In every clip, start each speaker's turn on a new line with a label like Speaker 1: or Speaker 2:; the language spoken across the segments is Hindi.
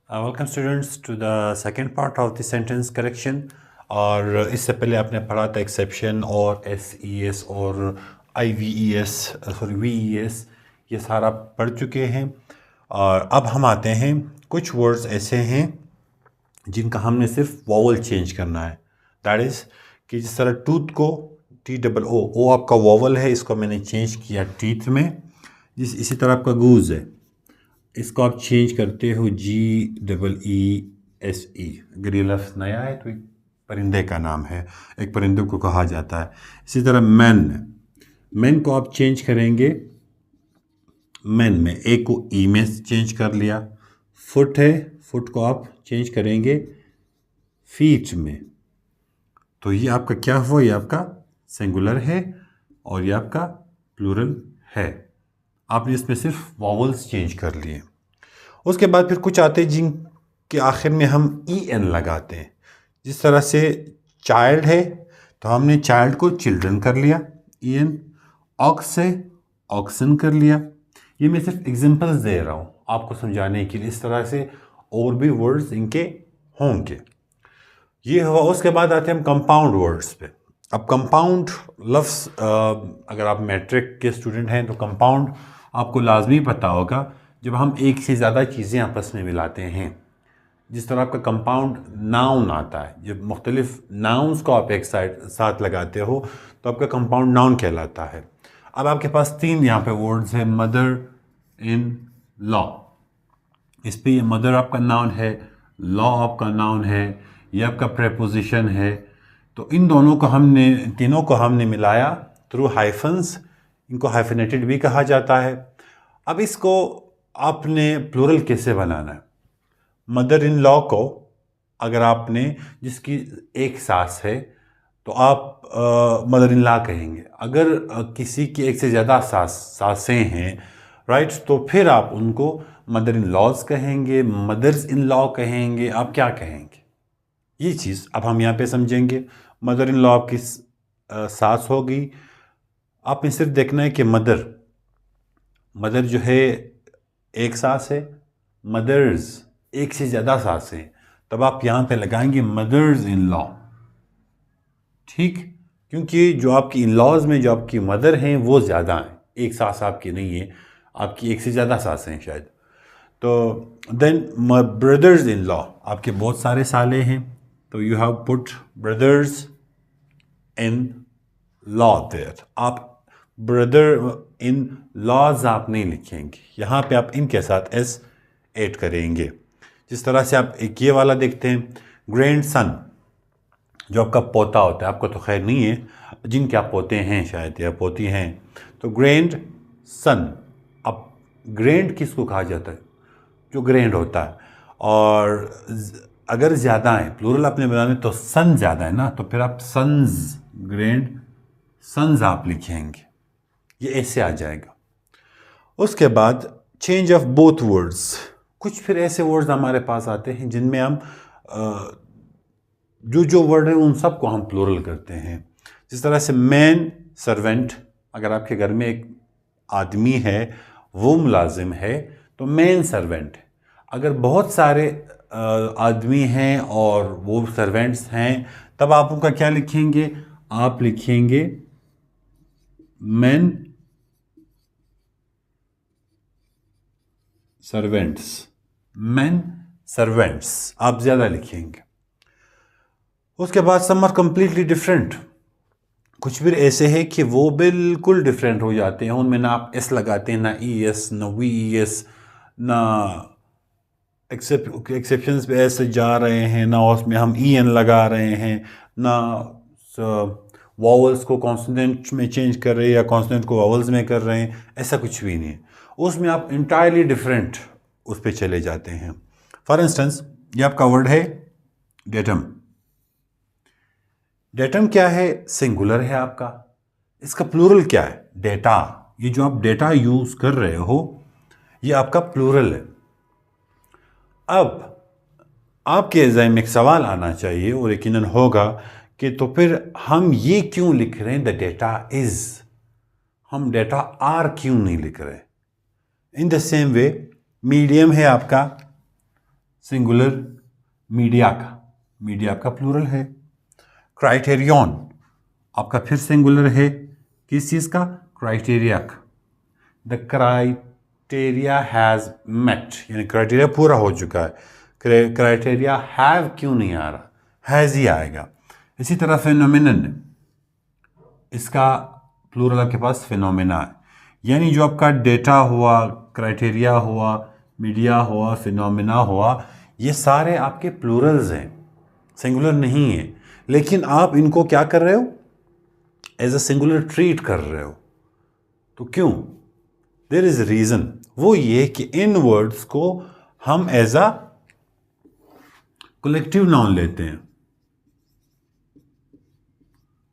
Speaker 1: Welcome students to the second part of the sentence correction. और इससे पहले आपने पढ़ा था एक्सेप्शन और SES और IVES VES, ये सारा पढ़ चुके हैं। और अब हम आते हैं, कुछ वर्ड्स ऐसे हैं जिनका हमने सिर्फ वॉवल चेंज करना है। दैट इज़ कि जिस तरह टूथ को TOO आपका वॉवल है, इसको मैंने चेंज किया टीथ में। इसी तरह आपका गूज है, इसको आप चेंज करते हो GEESE। अगर ये लफ्ज़ नया है तो एक परिंदे का नाम है, एक परिंदे को कहा जाता है। इसी तरह मैन को आप चेंज करेंगे, मैन में ए को ई में चेंज कर लिया। फुट है, फुट को आप चेंज करेंगे फीट में। तो ये आपका क्या हुआ, ये आपका सिंगुलर है और ये आपका प्लूरल है। आपने इसमें सिर्फ वॉवल्स चेंज कर लिए। उसके बाद फिर कुछ आते हैं जिनके आखिर में हम EN लगाते हैं। जिस तरह से चाइल्ड है तो हमने चाइल्ड को चिल्ड्रन कर लिया, EN। ऑक्स है, ऑक्सन कर लिया। ये मैं सिर्फ एग्जांपल्स दे रहा हूँ आपको समझाने के लिए। इस तरह से और भी वर्ड्स इनके होंगे। ये हुआ। उसके बाद आते हैं हम कंपाउंड वर्ड्स पे। अब कंपाउंड लफ्ज़, अगर आप मैट्रिक के स्टूडेंट हैं तो कंपाउंड आपको लाजमी पता होगा जब हम एक से ज़्यादा चीज़ें आपस में मिलाते हैं। जिस तरह आपका कंपाउंड नाउन आता है, जब मुख्तलिफ नाउन्स को आप एक साथ लगाते हो तो आपका कंपाउंड नाउन कहलाता है। अब आपके पास 3 यहाँ पे वर्ड्स हैं। मदर इन लॉ, इस पर ये मदर आपका नाउन है, लॉ आपका नाउन है, ये आपका प्रेपोजिशन है। तो इन दोनों को हमने, तीनों को हमने मिलाया थ्रू हाइफन्स। इनको हाइफनेटेड भी कहा जाता है। अब इसको आपने प्लूरल कैसे बनाना है? मदर इन लॉ को अगर आपने, जिसकी एक सास है तो आप मदर इन लॉ कहेंगे। अगर किसी की एक से ज़्यादा सासें हैं, राइट, तो फिर आप उनको मदर इन लॉज कहेंगे, मदर्स इन लॉ कहेंगे, आप क्या कहेंगे? ये चीज़ अब हम यहाँ पे समझेंगे। मदर इन लॉ आपकी सास होगी। आपने सिर्फ देखना है कि मदर जो है एक सास है, मदर्स एक से ज़्यादा सास हैं, तब आप यहाँ पे लगाएंगे मदर्स इन लॉ। ठीक, क्योंकि जो आपकी इन लॉज में जो आपकी मदर हैं वो ज़्यादा हैं, एक सास आपकी नहीं है, आपकी एक से ज़्यादा सास हैं शायद। तो देन ब्रदर्स इन लॉ, आपके बहुत सारे साले हैं, तो you have put brothers in law there. आप ब्रदर इन लॉज आप नहीं लिखेंगे, यहाँ पे आप इनके साथ S ऐड करेंगे। जिस तरह से आप एक ये वाला देखते हैं, ग्रैंड सन, जो आपका पोता होता है। आपको तो खैर नहीं है, जिनके आप पोते हैं शायद या पोती हैं, तो ग्रैंड सन। अब ग्रैंड किसको कहा जाता है? जो ग्रैंड होता है। और अगर ज़्यादा है, प्लूरल आपने बनाने तो सन ज़्यादा है ना, तो फिर आप सन्स, ग्रैंड सन्स आप लिखेंगे, ये ऐसे आ जाएगा। उसके बाद चेंज ऑफ बोथ वर्ड्स। कुछ फिर ऐसे वर्ड्स हमारे पास आते हैं जिनमें हम जो वर्ड है उन सब को हम प्लूरल करते हैं। जिस तरह से मैन सर्वेंट, अगर आपके घर में एक आदमी है, वो मुलाजिम है, तो मैन सर्वेंट। अगर बहुत सारे आदमी हैं और वो सर्वेंट्स हैं, तब आप उनका क्या लिखेंगे? आप लिखेंगे मैन सर्वेंट्स, मैन सर्वेंट्स आप ज़्यादा लिखेंगे। उसके बाद सम आर कंप्लीटली डिफरेंट। कुछ भी ऐसे हैं कि वो बिल्कुल डिफरेंट हो जाते हैं। उनमें ना आप S लगाते हैं, ना ES, ना VES, ना एक्सेप्शंस पे ऐसे जा रहे हैं, ना उसमें हम EN लगा रहे हैं, ना वॉवल्स को कॉन्सोनेंट में चेंज कर रहे हैं या कॉन्सोनेंट को वॉवल्स में कर रहे हैं। ऐसा कुछ भी नहीं है। उसमें आप इंटायरली डिफरेंट उस पर चले जाते हैं। फॉर इंस्टेंस, ये आपका वर्ड है डेटम। डेटम क्या है? सिंगुलर है आपका। इसका प्लूरल क्या है? डेटा। ये जो आप डेटा यूज कर रहे हो, ये आपका प्लूरल है। अब आपके एग्जाम में एक सवाल आना चाहिए और यकीनन होगा कि तो फिर हम ये क्यों लिख रहे हैं द डेटा इज, हम डेटा आर क्यों नहीं लिख रहे? In the same way medium है आपका सिंगुलर मीडिया का, मीडिया आपका प्लूरल है। क्राइटेरियन आपका फिर सिंगुलर है, किस चीज़ का? क्राइटेरिया का। द क्राइटेरिया हैज़ मेट, यानी क्राइटेरिया पूरा हो चुका है। क्राइटेरिया हैव क्यों नहीं आ रहा? हैज़ ही आएगा। इसी तरह फिनोमिनन, इसका प्लूरल आपके पास फिनोमिना है, यानी जो आपका डेटा हुआ, क्राइटेरिया हुआ, मीडिया हुआ, फिनोमिना हुआ, ये सारे आपके प्लूरल्स हैं, सिंगुलर नहीं है। लेकिन आप इनको क्या कर रहे हो? एज अ सिंगुलर ट्रीट कर रहे हो। तो क्यों? There is reason. वो ये कि इन वर्ड्स को हम एज अ कलेक्टिव नाउन लेते हैं।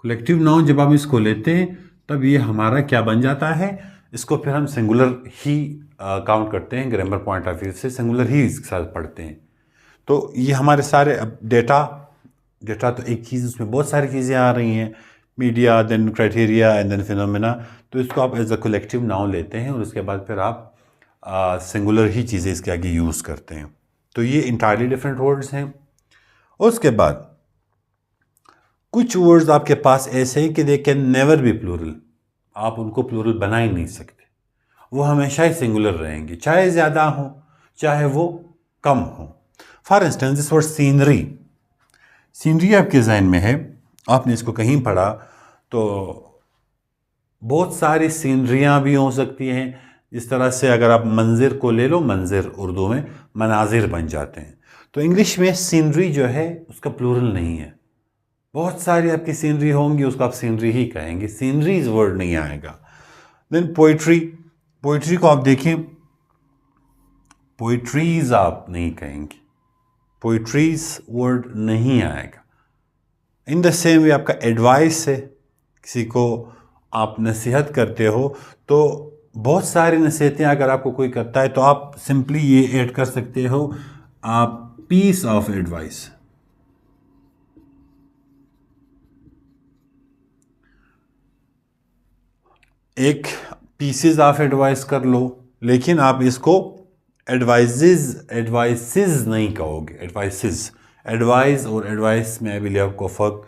Speaker 1: कलेक्टिव नाउन जब आप इसको लेते हैं तब ये हमारा क्या बन जाता है? इसको फिर हम सिंगुलर ही काउंट करते हैं, ग्रामर पॉइंट ऑफ व्यू से सिंगुलर ही इसके साथ पढ़ते हैं। तो ये हमारे सारे अब डेटा तो एक चीज़, उसमें बहुत सारी चीज़ें आ रही हैं, media, then criteria and then phenomena. तो इसको आप एज अ कलेक्टिव नाउन लेते हैं और उसके बाद फिर आप सिंगुलर ही चीज़ें इसके आगे यूज़ करते हैं। तो ये इंटायरली डिफरेंट वर्ड्स हैं। उसके बाद कुछ वर्ड्स आपके पास ऐसे हैं कि they can never be plural, आप उनको प्लूरल बना ही नहीं सकते, वो हमेशा ही सिंगुलर रहेंगे, चाहे ज़्यादा हो चाहे वो कम हो। For instance this word scenery, scenery आपके जहन में है, आपने इसको कहीं पढ़ा, तो बहुत सारी सीनरियाँ भी हो सकती हैं। इस तरह से अगर आप मंजिर को ले लो, मंजिर उर्दू में मनाजिर बन जाते हैं। तो इंग्लिश में सीनरी जो है उसका प्लूरल नहीं है, बहुत सारी आपकी सीनरी होंगी, उसको आप सीनरी ही कहेंगे, सीनरीज वर्ड नहीं आएगा। देन पोइट्री, पोइट्री को आप देखें, पोइट्रीज आप नहीं कहेंगे, पोइट्रीज वर्ड नहीं आएगा। इन द सेम वे आपका एडवाइस है, किसी को आप नसीहत करते हो, तो बहुत सारी नसीहतें अगर आपको कोई करता है तो आप सिंपली ये ऐड कर सकते हो, आप पीस ऑफ एडवाइस। एक पीसेस ऑफ एडवाइस कर लो, लेकिन आप इसको एडवाइसेस नहीं कहोगे, एडवाइसेस। एडवाइस और एडवाइस में अभी आपको फ़र्क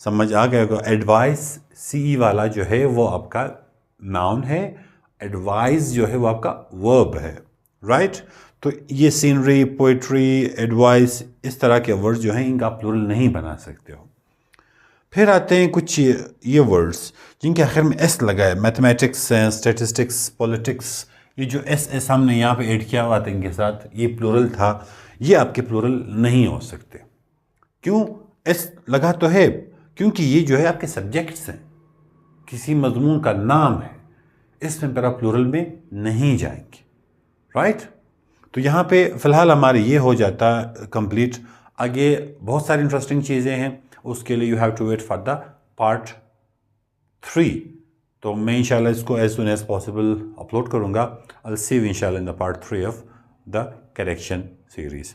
Speaker 1: समझ आ गया होगा। एडवाइस सी वाला जो है वो आपका नाउन है, एडवाइस जो है वो आपका वर्ब है, राइट। तो ये सीनरी, पोइट्री, एडवाइस, इस तरह के वर्ड्स जो हैं इनका प्लूरल नहीं बना सकते हो। फिर आते हैं कुछ ये वर्ड्स जिनके आखिर में एस लगा है, मैथमेटिक्स, स्टैटिस्टिक्स, पॉलिटिक्स। ये जो एस हमने यहाँ पे ऐड किया हुआ था इनके साथ, ये प्लूरल था, ये आपके प्लूरल नहीं हो सकते। क्यों एस लगा? तो है क्योंकि ये जो है आपके सब्जेक्ट्स हैं, किसी मजमून का नाम है, इसमें पर आप प्लूरल में नहीं जाएंगे, राइट। तो यहाँ पे फ़िलहाल हमारे ये हो जाता कंप्लीट। आगे बहुत सारी इंटरेस्टिंग चीज़ें हैं, उसके लिए you have to wait for the part 3। तो मैं इंशाल्लाह इसको as soon as possible upload करूँगा। आई विल सी यू इंशाल्लाह in the part 3 of the correction series.